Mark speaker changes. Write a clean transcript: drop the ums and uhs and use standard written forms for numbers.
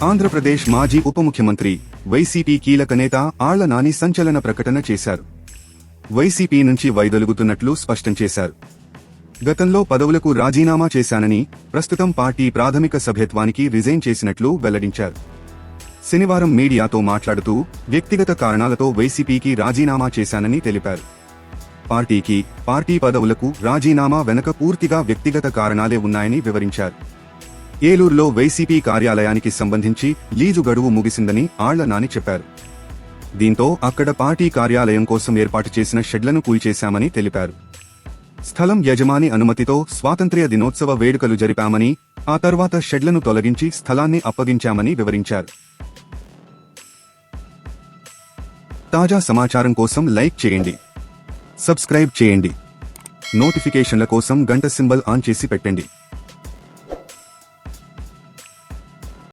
Speaker 1: ఆంధ్రప్రదేశ్ మాజీ ఉప ముఖ్యమంత్రి వైసీపీ కీలక నేత ఆళ్ల నాని సంచలన ప్రకటన చేశారు. వైసీపీ నుంచి వైదొలుగుతున్నట్లు స్పష్టం చేశారు. గతంలో పదవులకు రాజీనామా చేశానని, ప్రస్తుతం పార్టీ ప్రాథమిక సభ్యత్వానికి రిజైన్ చేసినట్లు వెల్లడించారు. శనివారం మీడియాతో మాట్లాడుతూ వ్యక్తిగత కారణాలతో వైసీపీకి రాజీనామా చేశానని తెలిపారు. పార్టీ పదవులకు రాజీనామా వెనక పూర్తిగా వ్యక్తిగత కారణాలే ఉన్నాయని వివరించారు. ఏలూరులో వైసీపీ కార్యాలయానికి సంబంధించి లీజు గడువు ముగిసిందని ఆళ్ల నాని చెప్పారు. దీంతో అక్కడ పార్టీ కార్యాలయం కోసం ఏర్పాటు చేసిన షెడ్లను కూల్చేశామని తెలిపారు. స్థలం యజమాని అనుమతితో స్వాతంత్ర్య దినోత్సవ వేడుకలు జరిపామని, ఆ తర్వాత షెడ్లను తొలగించి స్థలాన్ని అప్పగించామని వివరించారు. తాజా సమాచారం కోసం లైక్ చేయండి, సబ్స్క్రైబ్ చేయండి, నోటిఫికేషన్ల కోసం గంట సింబల్ ఆన్ చేసి పెట్టండి.